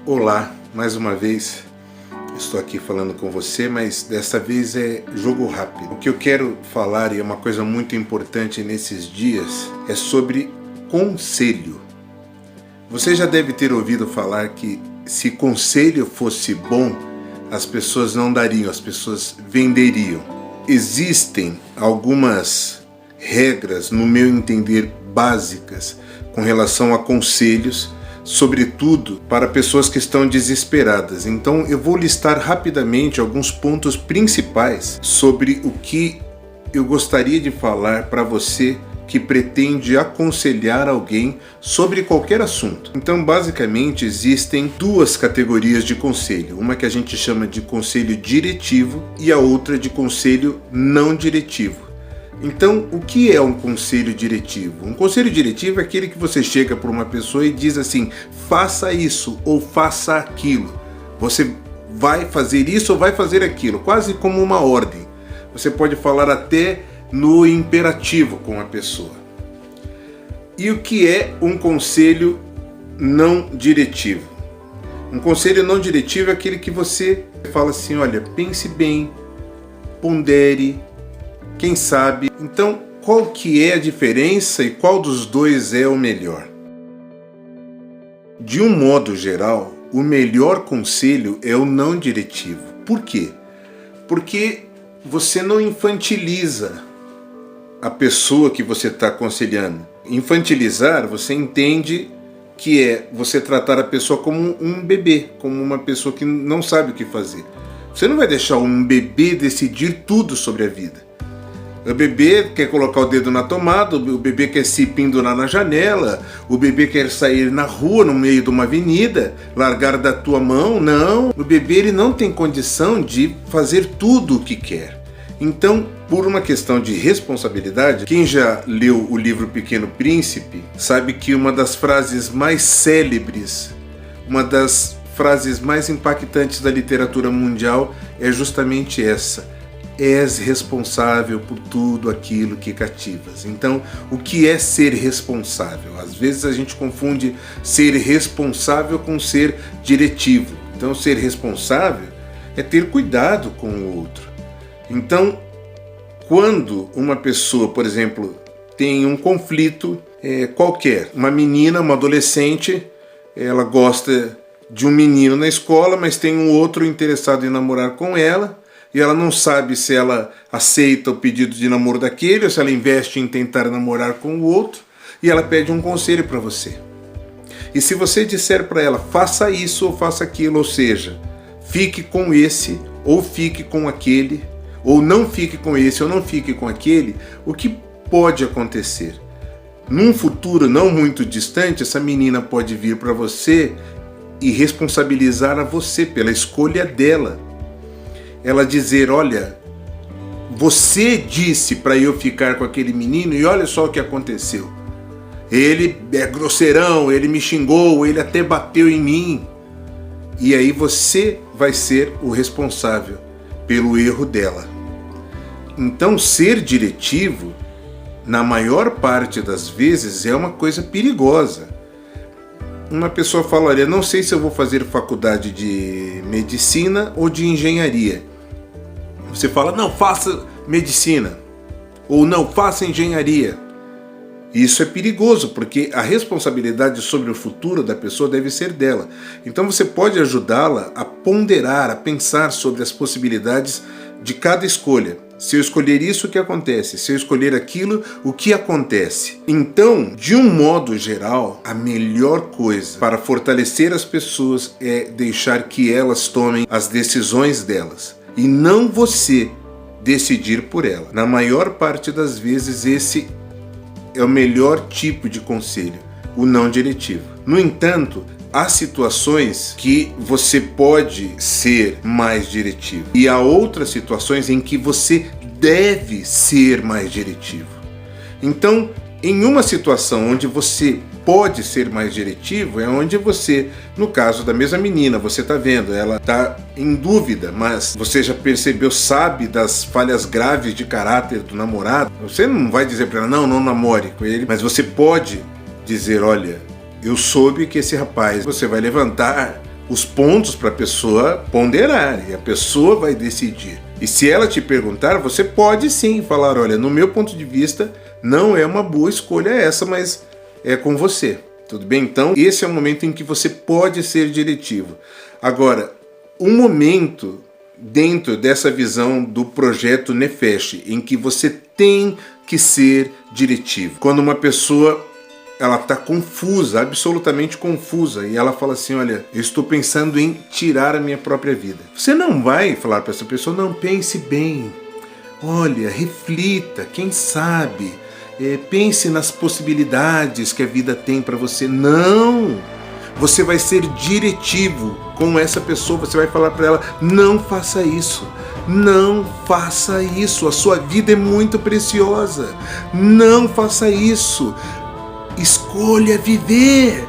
Olá, mais uma vez estou aqui falando com você, mas dessa vez é jogo rápido. O que eu quero falar, e é uma coisa muito importante nesses dias, é sobre conselho. Você já deve ter ouvido falar que se conselho fosse bom, as pessoas não dariam, as pessoas venderiam. Existem algumas regras, no meu entender, básicas com relação a conselhos, sobretudo para pessoas que estão desesperadas. Então eu vou listar rapidamente alguns pontos principais sobre o que eu gostaria de falar para você que pretende aconselhar alguém sobre qualquer assunto. Então, basicamente, existem duas categorias de conselho. Uma que a gente chama de conselho diretivo e a outra de conselho não diretivo. Então, o que é um conselho diretivo? Um conselho diretivo é aquele que você chega para uma pessoa e diz assim: faça isso ou faça aquilo. Você vai fazer isso ou vai fazer aquilo, quase como uma ordem. Você pode falar até no imperativo com a pessoa. E o que é um conselho não diretivo? Um conselho não diretivo é aquele que você fala assim: olha, pense bem, pondere, quem sabe. Então, qual que é a diferença e qual dos dois é o melhor? De um modo geral, o melhor conselho é o não diretivo. Por quê? Porque você não infantiliza a pessoa que você está aconselhando. Infantilizar, você entende que é você tratar a pessoa como um bebê, como uma pessoa que não sabe o que fazer. Você não vai deixar um bebê decidir tudo sobre a vida. O bebê quer colocar o dedo na tomada, o bebê quer se pendurar na janela, o bebê quer sair na rua, no meio de uma avenida, largar da tua mão. Não, o bebê ele não tem condição de fazer tudo o que quer. Então, por uma questão de responsabilidade, quem já leu o livro Pequeno Príncipe sabe que uma das frases mais célebres, uma das frases mais impactantes da literatura mundial é justamente essa: és responsável por tudo aquilo que cativas. Então, o que é ser responsável? Às vezes a gente confunde ser responsável com ser diretivo. Então, ser responsável é ter cuidado com o outro. Então, quando uma pessoa, por exemplo, tem um conflito qualquer, uma menina, uma adolescente, ela gosta de um menino na escola, mas tem um outro interessado em namorar com ela, e ela não sabe se ela aceita o pedido de namoro daquele ou se ela investe em tentar namorar com o outro, e ela pede um conselho para você. E se você disser para ela, faça isso ou faça aquilo, ou seja, fique com esse ou fique com aquele, ou não fique com esse ou não fique com aquele, o que pode acontecer? Num futuro não muito distante, essa menina pode vir para você e responsabilizar a você pela escolha dela. Ela dizer: olha, você disse para eu ficar com aquele menino e olha só o que aconteceu. Ele é grosseirão, ele me xingou, ele até bateu em mim. E aí você vai ser o responsável pelo erro dela. Então, ser diretivo, na maior parte das vezes, é uma coisa perigosa. Uma pessoa fala: olha, não sei se eu vou fazer faculdade de medicina ou de engenharia. Você fala: não, faça medicina, ou não, faça engenharia. Isso é perigoso, porque a responsabilidade sobre o futuro da pessoa deve ser dela. Então você pode ajudá-la a ponderar, a pensar sobre as possibilidades de cada escolha. Se eu escolher isso, o que acontece? Se eu escolher aquilo, o que acontece? Então, de um modo geral, a melhor coisa para fortalecer as pessoas é deixar que elas tomem as decisões delas e não você decidir por ela. Na maior parte das vezes, esse é o melhor tipo de conselho, o não diretivo. No entanto, há situações que você pode ser mais diretivo e há outras situações em que você deve ser mais diretivo. Então, em uma situação onde você pode ser mais diretivo, é onde você, no caso da mesma menina, você está vendo, ela está em dúvida, mas você já percebeu, sabe das falhas graves de caráter do namorado. Você não vai dizer para ela: não namore com ele, mas você pode dizer: olha, eu soube que esse rapaz, você vai levantar os pontos para a pessoa ponderar e a pessoa vai decidir. E se ela te perguntar, você pode sim falar, olha, no meu ponto de vista não é uma boa escolha essa, mas é com você. Tudo bem? Então esse é o momento em que você pode ser diretivo. Agora, um momento dentro dessa visão do projeto Nefesh, em que você tem que ser diretivo. Quando uma pessoa ela está confusa, absolutamente confusa, e ela fala assim, olha, eu estou pensando em tirar a minha própria vida. Você não vai falar para essa pessoa, não, pense bem, olha, reflita, quem sabe, pense nas possibilidades que a vida tem para você. Não! Você vai ser diretivo com essa pessoa, você vai falar para ela, não faça isso, não faça isso, a sua vida é muito preciosa, não faça isso. Escolha viver,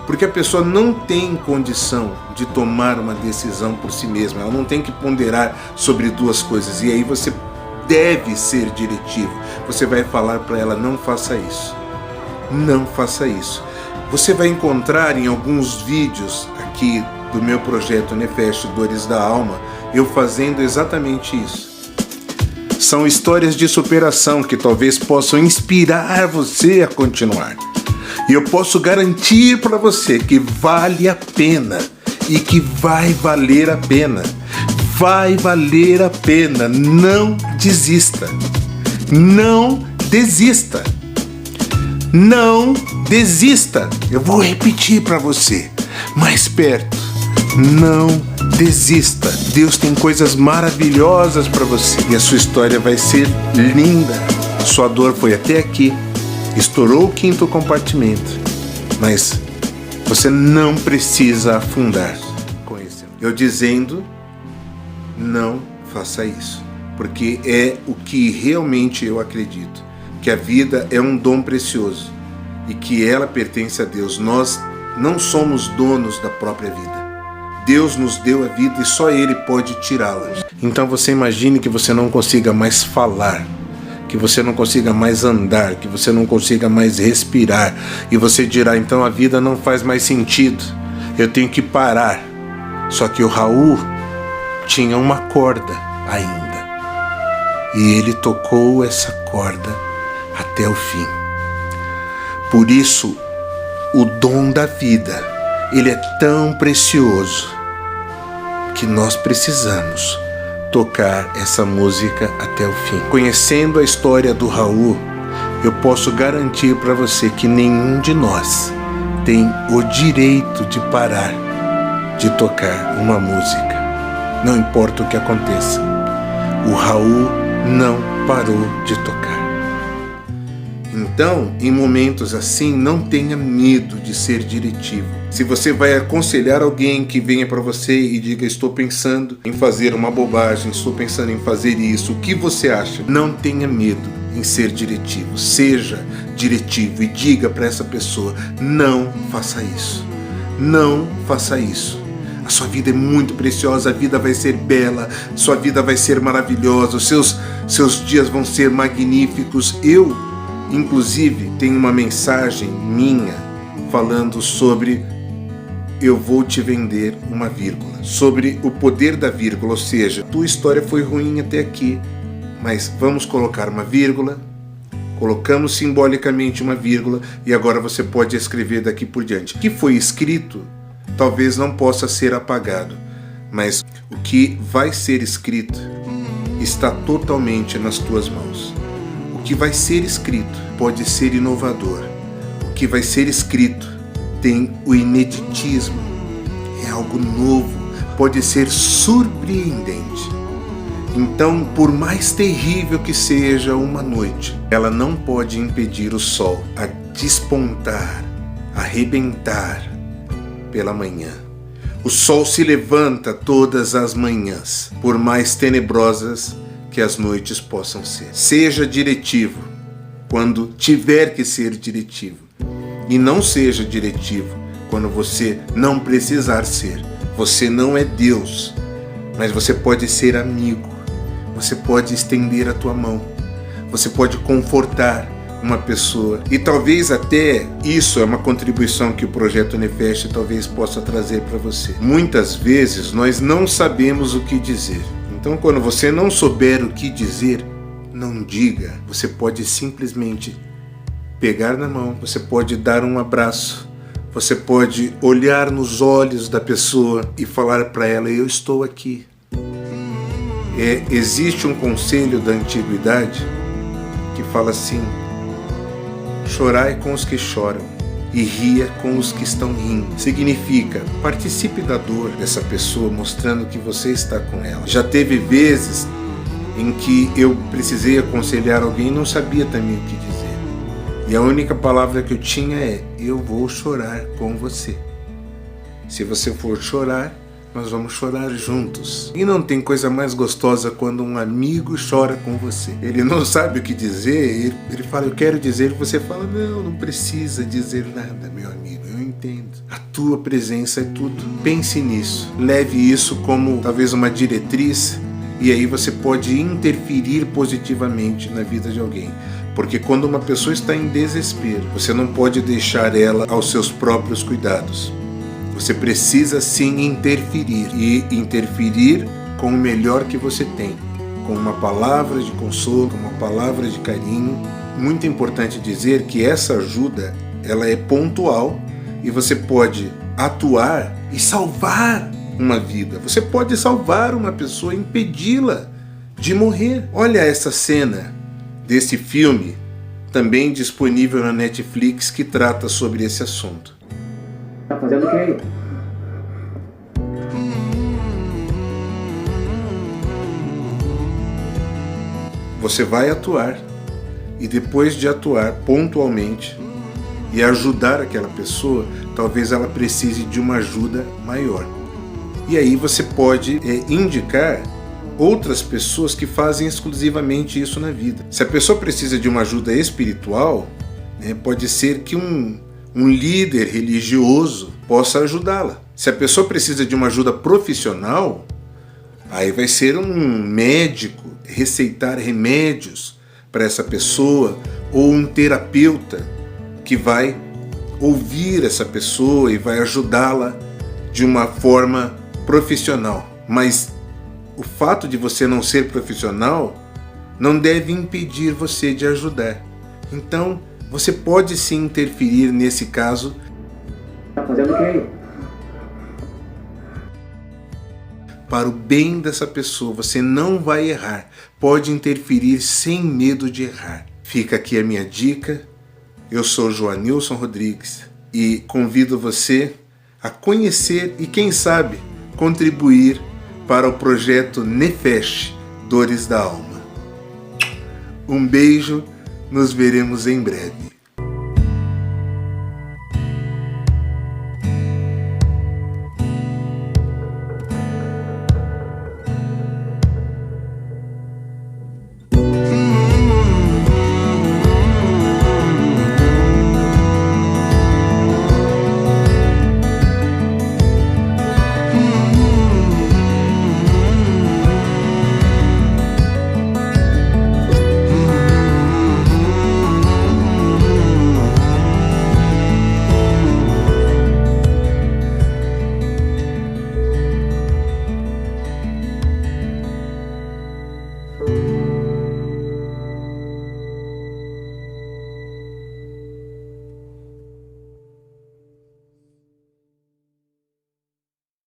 porque a pessoa não tem condição de tomar uma decisão por si mesma, ela não tem que ponderar sobre duas coisas, e aí você deve ser diretivo. Você vai falar para ela, não faça isso, não faça isso. Você vai encontrar em alguns vídeos aqui do meu projeto Nefesh, Dores da Alma, eu fazendo exatamente isso. São histórias de superação que talvez possam inspirar você a continuar. E eu posso garantir para você que vale a pena e que vai valer a pena. Vai valer a pena. Não desista. Não desista. Não desista. Eu vou repetir para você, mais perto. Não desista. Deus tem coisas maravilhosas para você e a sua história vai ser linda. Sua dor foi até aqui, estourou o 5º compartimento, mas você não precisa afundar com isso. Eu dizendo, não faça isso, porque é o que realmente eu acredito, que a vida é um dom precioso e que ela pertence a Deus. Nós não somos donos da própria vida. Deus nos deu a vida e só Ele pode tirá-la. Então você imagine que você não consiga mais falar, que você não consiga mais andar, que você não consiga mais respirar. E você dirá, então a vida não faz mais sentido, eu tenho que parar. Só que o Raul tinha uma corda ainda. E ele tocou essa corda até o fim. Por isso, o dom da vida, ele é tão precioso que nós precisamos tocar essa música até o fim. Conhecendo a história do Raul, eu posso garantir para você que nenhum de nós tem o direito de parar de tocar uma música. Não importa o que aconteça, o Raul não parou de tocar. Então, em momentos assim, não tenha medo de ser diretivo. Se você vai aconselhar alguém que venha para você e diga, estou pensando em fazer uma bobagem, estou pensando em fazer isso, o que você acha? Não tenha medo em ser diretivo. Seja diretivo e diga para essa pessoa, não faça isso. Não faça isso. A sua vida é muito preciosa, a vida vai ser bela, sua vida vai ser maravilhosa, os seus dias vão ser magníficos. Eu, inclusive, tenho uma mensagem minha falando sobre eu vou te vender uma vírgula, sobre o poder da vírgula, ou seja, tua história foi ruim até aqui, mas vamos colocar uma vírgula, colocamos simbolicamente uma vírgula e agora você pode escrever daqui por diante. O que foi escrito talvez não possa ser apagado, mas o que vai ser escrito está totalmente nas tuas mãos. O que vai ser escrito pode ser inovador. O que vai ser escrito tem o ineditismo. É algo novo, pode ser surpreendente. Então, por mais terrível que seja uma noite, ela não pode impedir o sol a despontar, a arrebentar pela manhã. O sol se levanta todas as manhãs, por mais tenebrosas que as noites possam ser. Seja diretivo quando tiver que ser diretivo. E não seja diretivo quando você não precisar ser. Você não é Deus, mas você pode ser amigo. Você pode estender a tua mão. Você pode confortar. uma pessoa. E talvez até isso é uma contribuição que o Projeto Nefesh talvez possa trazer para você. Muitas vezes nós não sabemos o que dizer. Então, quando você não souber o que dizer, não diga. Você pode simplesmente pegar na mão, você pode dar um abraço, você pode olhar nos olhos da pessoa e falar para ela: eu estou aqui. Existe um conselho da antiguidade que fala assim: chorai com os que choram e ria com os que estão rindo. Significa, participe da dor dessa pessoa, mostrando que você está com ela. Já teve vezes em que eu precisei aconselhar alguém e não sabia também o que dizer. E a única palavra que eu tinha é: eu vou chorar com você. Se você for chorar, nós vamos chorar juntos. E não tem coisa mais gostosa quando um amigo chora com você. Ele não sabe o que dizer, ele fala: eu quero dizer, você fala: não precisa dizer nada, meu amigo, eu entendo. A tua presença é tudo. Pense nisso, leve isso como talvez uma diretriz, e aí você pode interferir positivamente na vida de alguém. Porque quando uma pessoa está em desespero, você não pode deixar ela aos seus próprios cuidados. Você precisa sim interferir, e interferir com o melhor que você tem, com uma palavra de consolo, com uma palavra de carinho. Muito importante dizer que essa ajuda, ela é pontual, e você pode atuar e salvar uma vida. Você pode salvar uma pessoa, impedi-la de morrer. Olha essa cena desse filme, também disponível na Netflix, que trata sobre esse assunto. Tá fazendo o que aí? Você vai atuar, e depois de atuar pontualmente e ajudar aquela pessoa, talvez ela precise de uma ajuda maior. E aí você pode indicar outras pessoas que fazem exclusivamente isso na vida. Se a pessoa precisa de uma ajuda espiritual, pode ser que um líder religioso possa ajudá-la. Se a pessoa precisa de uma ajuda profissional, aí vai ser um médico receitar remédios para essa pessoa, ou um terapeuta que vai ouvir essa pessoa e vai ajudá-la de uma forma profissional. Mas o fato de você não ser profissional não deve impedir você de ajudar. Então, você pode sim interferir nesse caso. Tá fazendo o que aí? Para o bem dessa pessoa, você não vai errar. Pode interferir sem medo de errar. Fica aqui a minha dica. Eu sou Joanilson Rodrigues e convido você a conhecer e, quem sabe, contribuir para o projeto Nefesh, Dores da Alma. Um beijo, nos veremos em breve.